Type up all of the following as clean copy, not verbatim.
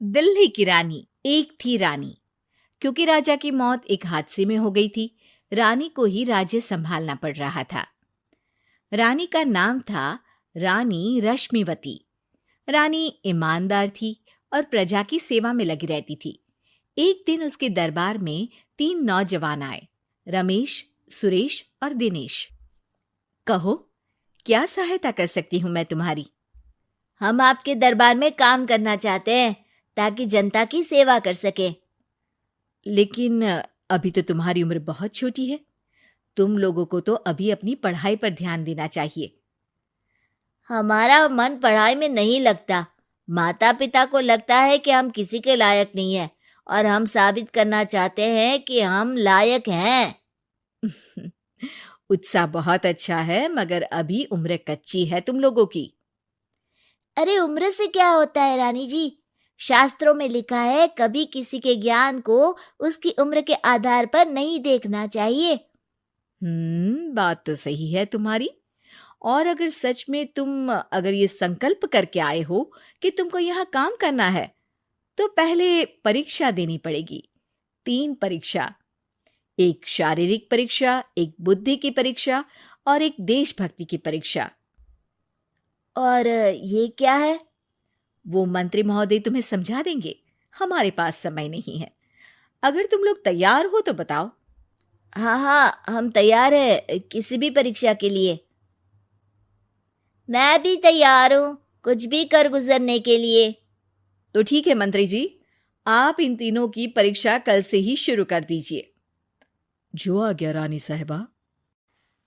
दिल्ली की रानी। एक थी रानी। क्योंकि राजा की मौत एक हादसे में हो गई थी, रानी को ही राज्य संभालना पड़ रहा था। रानी का नाम था रानी रश्मिवती। रानी ईमानदार थी और प्रजा की सेवा में लगी रहती थी। एक दिन उसके दरबार में 3 नौजवान आए, रमेश, सुरेश और दिनेश। कहो, क्या सहायता कर सकती हूँ मैं तुम्हारी? हम आपके दरबार में काम करना चाहते हैं ताकि जनता की सेवा कर सके। लेकिन अभी तो तुम्हारी उम्र बहुत छोटी है। तुम लोगों को तो अभी अपनी पढ़ाई पर ध्यान देना चाहिए। हमारा मन पढ़ाई में नहीं लगता। माता पिता को लगता है कि हम किसी के लायक नहीं है और हम साबित करना चाहते हैं कि हम लायक हैं। उत्साह बहुत अच्छा है, मगर अभी उम्र कच्ची है तुम लोगों की। अरे उम्र से क्या होता है रानी जी? शास्त्रों में लिखा है कभी किसी के ज्ञान को उसकी उम्र के आधार पर नहीं देखना चाहिए। बात तो सही है तुम्हारी। और अगर सच में तुम अगर ये संकल्प करके आए हो कि तुमको यहाँ काम करना है, तो पहले परीक्षा देनी पड़ेगी। 3 परीक्षा, एक शारीरिक परीक्षा, एक बुद्धि की परीक्षा और एक देशभक्ति की परीक्षा। और ये क्या है? वो मंत्री महोदय तुम्हें समझा देंगे। हमारे पास समय नहीं है। अगर तुम लोग तैयार हो तो बताओ। हाँ हाँ, हम तैयार है किसी भी परीक्षा के लिए। मैं भी तैयार हूँ कुछ भी कर गुजरने के लिए। तो ठीक है मंत्री जी, आप इन तीनों की परीक्षा कल से ही शुरू कर दीजिए। जो आ गया रानी साहिबा।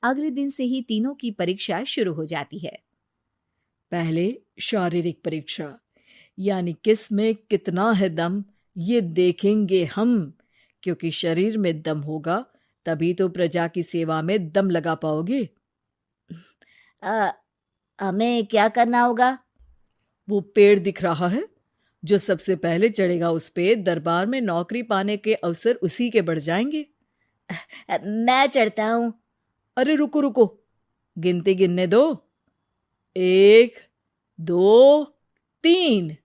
अगले दिन से ही तीनों की परीक्षा शुरू हो जाती है। पहले शारीरिक परीक्षा, यानी किस में कितना है दम, ये देखेंगे हम। क्योंकि शरीर में दम होगा तभी तो प्रजा की सेवा में दम लगा पाओगे। हमें क्या करना होगा? वो पेड़ दिख रहा है, जो सबसे पहले चढ़ेगा उस पे दरबार में नौकरी पाने के अवसर उसी के बढ़ जाएंगे। मैं चढ़ता हूँ। अरे रुको रुको, गिनती गिनने दो। 1 2 3।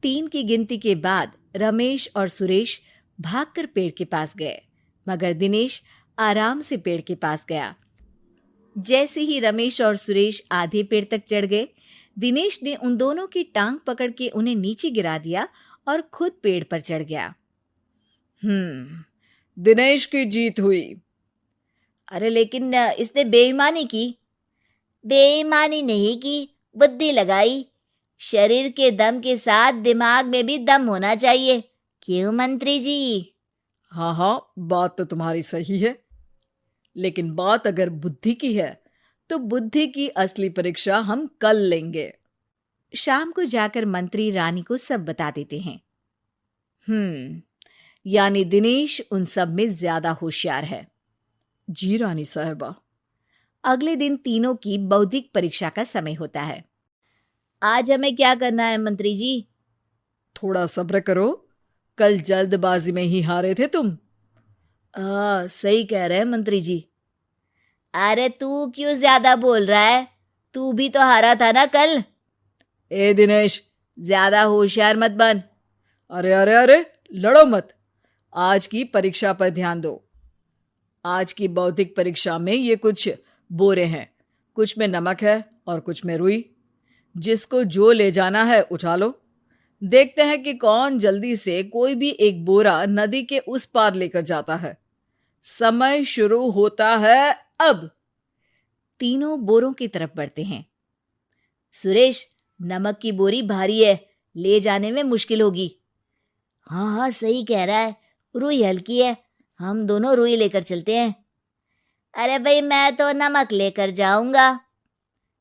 3 की गिनती के बाद रमेश और सुरेश भागकर पेड़ के पास गए, मगर दिनेश आराम से पेड़ के पास गया। जैसे ही रमेश और सुरेश आधे पेड़ तक चढ़ गए, दिनेश ने उन दोनों की टांग पकड़ के उन्हें नीचे गिरा दिया और खुद पेड़ पर चढ़ गया। दिनेश की जीत हुई। अरे लेकिन इसने बेईमानी की। बेईमानी नहीं की, बुद्धि लगाई। शरीर के दम के साथ दिमाग में भी दम होना चाहिए। क्यों मंत्री जी? हाँ हाँ, बात तो तुम्हारी सही है, लेकिन बात अगर बुद्धि की है तो बुद्धि की असली परीक्षा हम कल लेंगे। शाम को जाकर मंत्री रानी को सब बता देते हैं। यानी दिनेश उन सब में ज्यादा होशियार है। जी रानी साहिबा। अगले दिन तीनों की बौद्धिक परीक्षा का समय होता है। आज हमें क्या करना है मंत्री जी? थोड़ा सब्र करो, कल जल्दबाजी में ही हारे थे तुम। सही कह रहे हैं मंत्री जी। अरे तू क्यों ज्यादा बोल रहा है? तू भी तो हारा था ना कल। ए दिनेश, ज्यादा होशियार मत बन। अरे अरे अरे, लड़ो मत। आज की परीक्षा पर ध्यान दो। आज की बौद्धिक परीक्षा में ये कुछ बोरे हैं, कुछ में नमक है और कुछ में रुई। जिसको जो ले जाना है उठा लो। देखते हैं कि कौन जल्दी से कोई भी एक बोरा नदी के उस पार लेकर जाता है। समय शुरू होता है अब। तीनों बोरों की तरफ बढ़ते हैं। सुरेश, नमक की बोरी भारी है, ले जाने में मुश्किल होगी। हाँ हाँ, सही कह रहा है, रुई हल्की है, हम दोनों रुई लेकर चलते हैं। अरे भाई, मैं तो नमक लेकर जाऊंगा।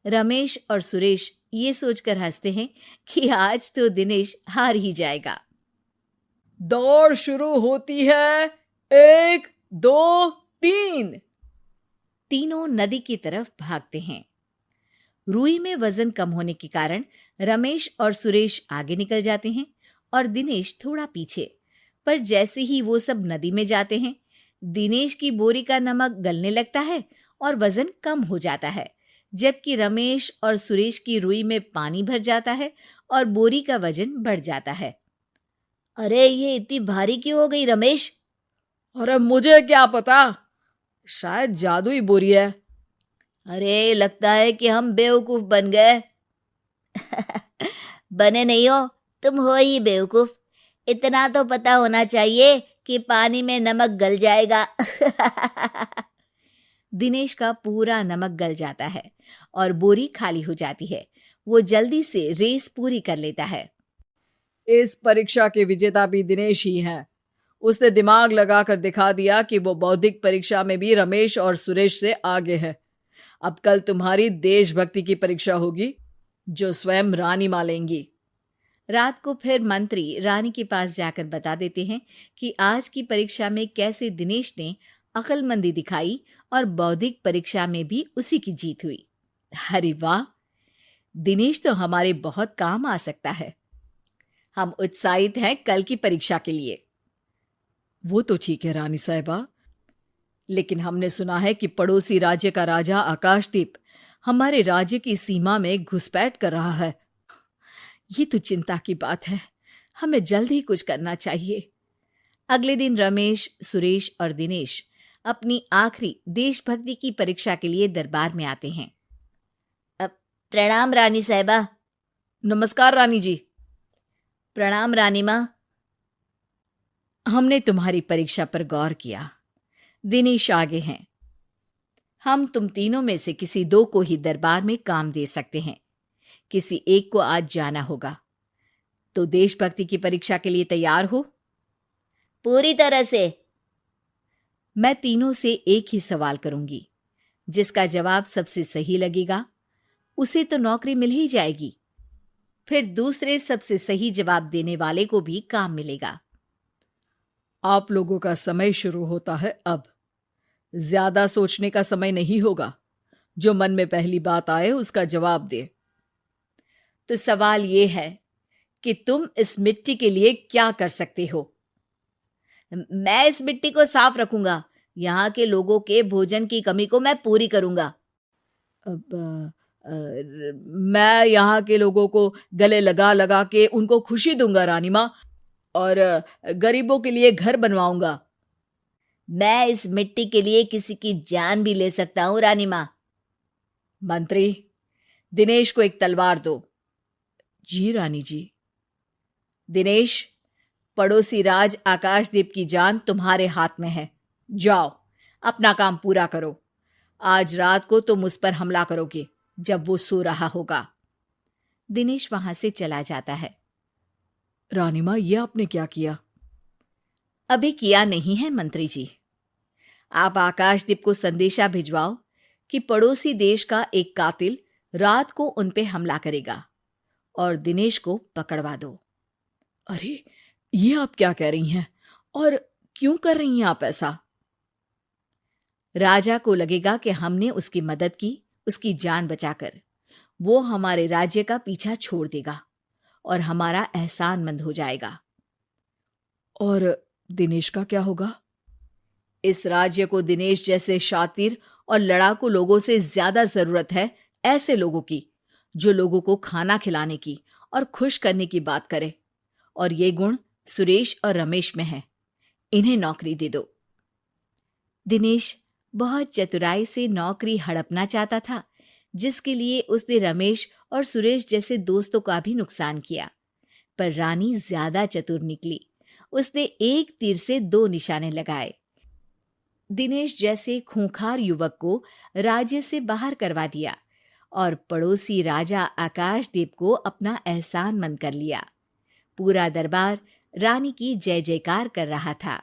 रमेश और सुरेश ये सोचकर हंसते हैं कि आज तो दिनेश हार ही जाएगा। दौड़ शुरू होती है। 1 2 3। तीनों नदी की तरफ भागते हैं। रुई में वजन कम होने के कारण रमेश और सुरेश आगे निकल जाते हैं और दिनेश थोड़ा पीछे। पर जैसे ही वो सब नदी में जाते हैं, दिनेश की बोरी का नमक गलने लगता है और वजन कम हो जाता है, जबकि रमेश और सुरेश की रुई में पानी भर जाता है और बोरी का वजन बढ़ जाता है। अरे ये इतनी भारी क्यों हो गई रमेश? अरे मुझे क्या पता, शायद जादुई बोरी है। अरे लगता है कि हम बेवकूफ बन गए। बने नहीं हो, तुम हो ही बेवकूफ। इतना तो पता होना चाहिए कि पानी में नमक गल जाएगा। दिनेश का पूरा नमक गल जाता है और बोरी खाली हो जाती है। वो जल्दी से रेस पूरी कर लेता है। इस परीक्षा के विजेता भी दिनेश ही हैं। उसने दिमाग लगाकर दिखा दिया कि वो बौद्धिक परीक्षा में भी रमेश और सुरेश से आगे है। अब कल तुम्हारी देशभक्ति की परीक्षा होगी, जो स्वयं रानी मां लेंगी। रात को फिर मंत्री रानी के पास जाकर बता देते हैं कि आज की परीक्षा में कैसे दिनेश ने अक्लमंदी दिखाई और बौद्धिक परीक्षा में भी उसी की जीत हुई। अरे वाह, दिनेश तो हमारे बहुत काम आ सकता है। हम उत्साहित हैं कल की परीक्षा के लिए। वो तो ठीक है रानी साहिबा, लेकिन हमने सुना है कि पड़ोसी राज्य का राजा आकाशदीप हमारे राज्य की सीमा में घुसपैठ कर रहा है। ये तो चिंता की बात है। हमें जल्द ही कुछ करना चाहिए। अगले दिन रमेश, सुरेश और दिनेश अपनी आखिरी देशभक्ति की परीक्षा के लिए दरबार में आते हैं। प्रणाम रानी साहिबा। नमस्कार रानी जी। प्रणाम रानी माँ। हमने तुम्हारी परीक्षा पर गौर किया। दिनेश आगे हैं। हम तुम तीनों में से किसी दो को ही दरबार में काम दे सकते हैं। किसी एक को आज जाना होगा। तो देशभक्ति की परीक्षा के लिए तैयार हो? पूरी तरह से। मैं तीनों से एक ही सवाल करूंगी। जिसका जवाब सबसे सही लगेगा उसे तो नौकरी मिल ही जाएगी। फिर दूसरे सबसे सही जवाब देने वाले को भी काम मिलेगा। आप लोगों का समय शुरू होता है अब। ज्यादा सोचने का समय नहीं होगा। जो मन में पहली बात आए उसका जवाब दे। तो सवाल यह है कि तुम इस मिट्टी के लिए क्या कर सकते हो? मैं इस मिट्टी को साफ रखूंगा। यहाँ के लोगों के भोजन की कमी को मैं पूरी करूंगा। मैं यहाँ के लोगों को गले लगा लगा के उनको खुशी दूंगा रानी माँ, और गरीबों के लिए घर बनवाऊंगा। मैं इस मिट्टी के लिए किसी की जान भी ले सकता हूँ रानी माँ। मंत्री, दिनेश को एक तलवार दो। जी रानी जी। दिनेश, पड़ोसी राज आकाशदीप की जान तुम्हारे हाथ में है। जाओ, अपना काम पूरा करो। आज रात को तुम उस पर हमला करोगे जब वो सो रहा होगा। दिनेश वहां से चला जाता है। रानी मां, ये आपने क्या किया? अभी किया नहीं है मंत्री जी। आप आकाशदीप को संदेशा भिजवाओ कि पड़ोसी देश का एक कातिल रात को उन पे हमला करेगा और दिनेश को पकड़वा दो। अरे, ये आप क्या कह रही हैं? और क्यों कर रही हैं आप ऐसा? राजा को लगेगा कि हमने उसकी मदद की, उसकी जान बचाकर। वो हमारे राज्य का पीछा छोड़ देगा और हमारा एहसानमंद हो जाएगा। और दिनेश का क्या होगा? इस राज्य को दिनेश जैसे शातिर और लड़ाकू लोगों से ज्यादा जरूरत है, ऐसे लोगों की जो लोगों को खाना खिलाने की और खुश करने की बात करे। और ये गुण सुरेश और रमेश में है। इन्हें नौकरी दे दो। दिनेश बहुत चतुराई से नौकरी हड़पना चाहता था, जिसके लिए उसने रमेश और सुरेश जैसे दोस्तों का भी नुकसान किया। पर रानी ज्यादा चतुर निकली। उसने एक तीर से दो निशाने लगाए। दिनेश जैसे खूंखार युवक को राज्य से बाहर करवा दिया और पड़ोसी राजा आकाशदीप को अपना एहसानमंद कर लिया। पूरा दरबार रानी की जय जयकार कर रहा था।